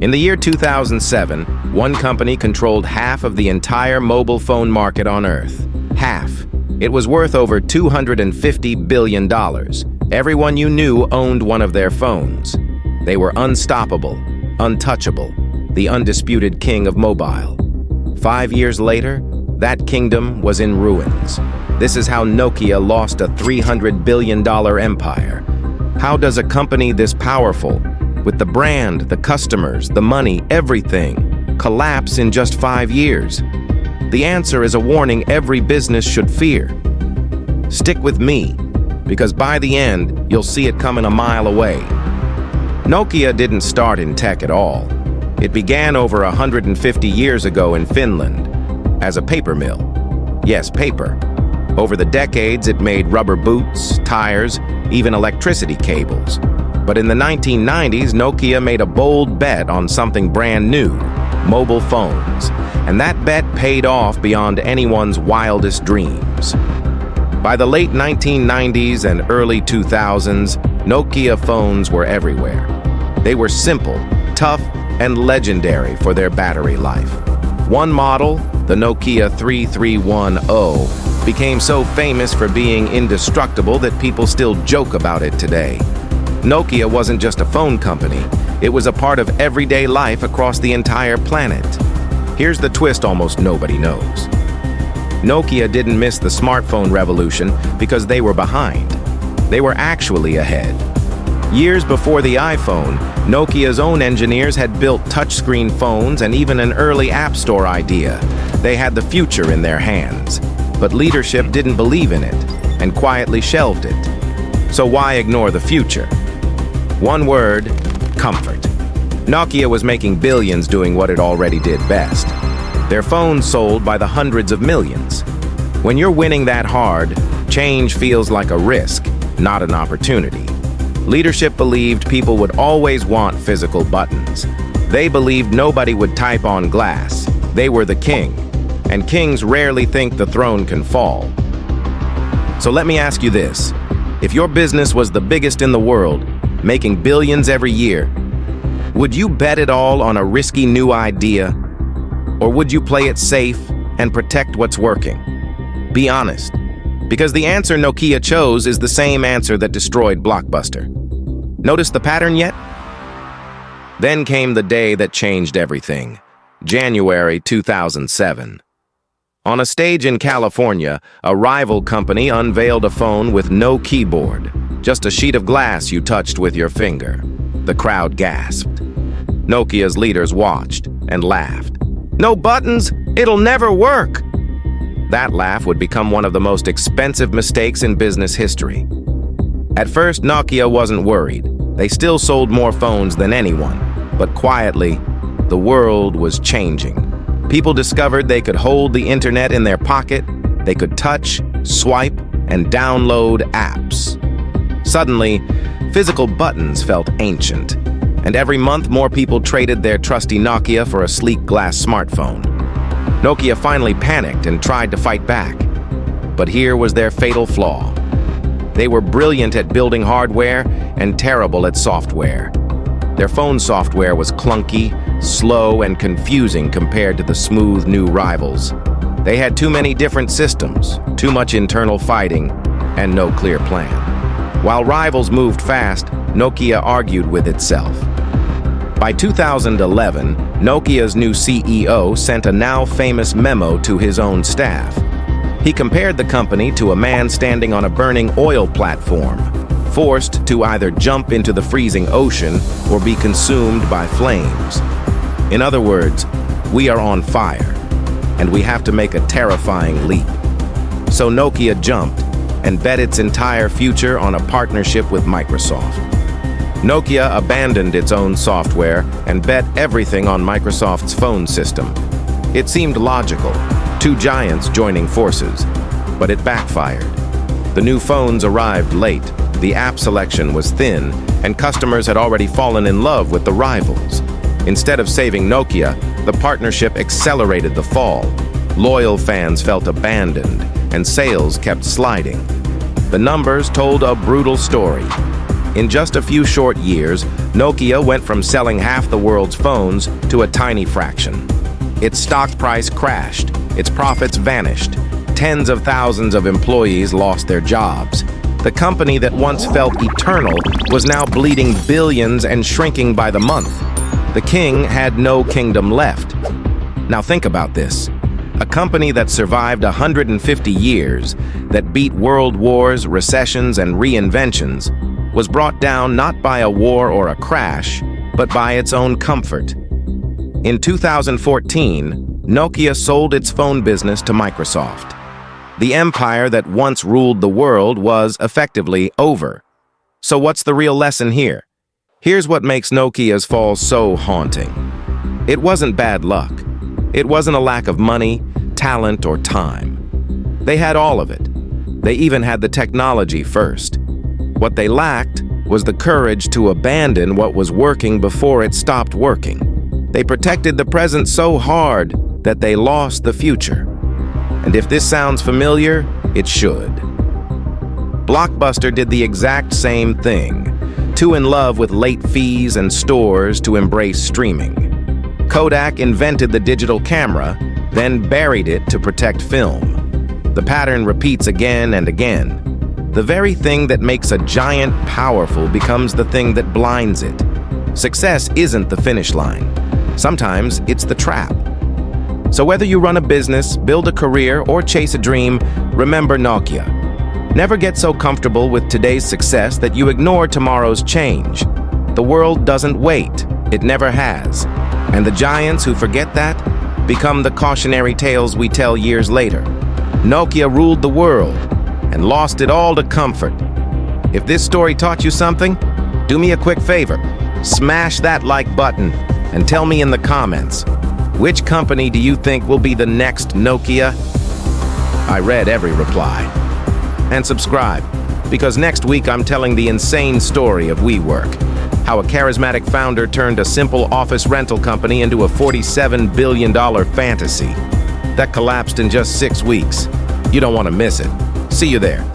In the year 2007, one company controlled half of the entire mobile phone market on Earth. Half. It was worth over $250 billion. Everyone you knew owned one of their phones. They were unstoppable, untouchable, the undisputed king of mobile. 5 years later, that kingdom was in ruins. This is how Nokia lost a $300 billion empire. How does a company this powerful, with the brand, the customers, the money, everything, collapse in just 5 years? The answer is a warning every business should fear. Stick with me, because by the end, you'll see it coming a mile away. Nokia didn't start in tech at all. It began over 150 years ago in Finland, as a paper mill. Yes, paper. Over the decades, it made rubber boots, tires, even electricity cables. But in the 1990s, Nokia made a bold bet on something brand new, mobile phones. And that bet paid off beyond anyone's wildest dreams. By the late 1990s and early 2000s, Nokia phones were everywhere. They were simple, tough, and legendary for their battery life. One model, the Nokia 3310, became so famous for being indestructible that people still joke about it today. Nokia wasn't just a phone company, it was a part of everyday life across the entire planet. Here's the twist almost nobody knows. Nokia didn't miss the smartphone revolution because they were behind. They were actually ahead. Years before the iPhone, Nokia's own engineers had built touchscreen phones and even an early app store idea. They had the future in their hands. But leadership didn't believe in it and quietly shelved it. So why ignore the future? One word: comfort. Nokia was making billions doing what it already did best. Their phones sold by the hundreds of millions. When you're winning that hard, change feels like a risk, not an opportunity. Leadership believed people would always want physical buttons. They believed nobody would type on glass. They were the king, and kings rarely think the throne can fall. So let me ask you this. If your business was the biggest in the world, making billions every year, would you bet it all on a risky new idea? Or would you play it safe and protect what's working? Be honest, because the answer Nokia chose is the same answer that destroyed Blockbuster. Notice the pattern yet? Then came the day that changed everything, January 2007. On a stage in California, a rival company unveiled a phone with no keyboard, just a sheet of glass you touched with your finger. The crowd gasped. Nokia's leaders watched and laughed. No buttons? It'll never work! That laugh would become one of the most expensive mistakes in business history. At first, Nokia wasn't worried. They still sold more phones than anyone. But quietly, the world was changing. People discovered they could hold the internet in their pocket, they could touch, swipe, and download apps. Suddenly, physical buttons felt ancient, and every month more people traded their trusty Nokia for a sleek glass smartphone. Nokia finally panicked and tried to fight back. But here was their fatal flaw. They were brilliant at building hardware and terrible at software. Their phone software was clunky, slow, and confusing compared to the smooth new rivals. They had too many different systems, too much internal fighting, and no clear plan. While rivals moved fast, Nokia argued with itself. By 2011, Nokia's new CEO sent a now famous memo to his own staff. He compared the company to a man standing on a burning oil platform, forced to either jump into the freezing ocean or be consumed by flames. In other words, we are on fire, and we have to make a terrifying leap. So Nokia jumped and bet its entire future on a partnership with Microsoft. Nokia abandoned its own software and bet everything on Microsoft's phone system. It seemed logical, two giants joining forces, but it backfired. The new phones arrived late, the app selection was thin, and customers had already fallen in love with the rivals. Instead of saving Nokia, the partnership accelerated the fall. Loyal fans felt abandoned, and sales kept sliding. The numbers told a brutal story. In just a few short years, Nokia went from selling half the world's phones to a tiny fraction. Its stock price crashed, its profits vanished, tens of thousands of employees lost their jobs. The company that once felt eternal was now bleeding billions and shrinking by the month. The king had no kingdom left. Now think about this. A company that survived 150 years, that beat world wars, recessions, and reinventions, was brought down not by a war or a crash, but by its own comfort. In 2014, Nokia sold its phone business to Microsoft. The empire that once ruled the world was effectively over. So what's the real lesson here? Here's what makes Nokia's fall so haunting. It wasn't bad luck. It wasn't a lack of money, talent, or time. They had all of it. They even had the technology first. What they lacked was the courage to abandon what was working before it stopped working. They protected the present so hard that they lost the future. And if this sounds familiar, it should. Blockbuster did the exact same thing, too in love with late fees and stores to embrace streaming. Kodak invented the digital camera, then buried it to protect film. The pattern repeats again and again. The very thing that makes a giant powerful becomes the thing that blinds it. Success isn't the finish line. Sometimes it's the trap. So whether you run a business, build a career, or chase a dream, remember Nokia. Never get so comfortable with today's success that you ignore tomorrow's change. The world doesn't wait. It never has. And the giants who forget that become the cautionary tales we tell years later. Nokia ruled the world and lost it all to comfort. If this story taught you something, do me a quick favor. Smash that like button and tell me in the comments, which company do you think will be the next Nokia? I read every reply. And subscribe, because next week I'm telling the insane story of WeWork, how a charismatic founder turned a simple office rental company into a $47 billion fantasy that collapsed in just 6 weeks. You don't want to miss it. See you there.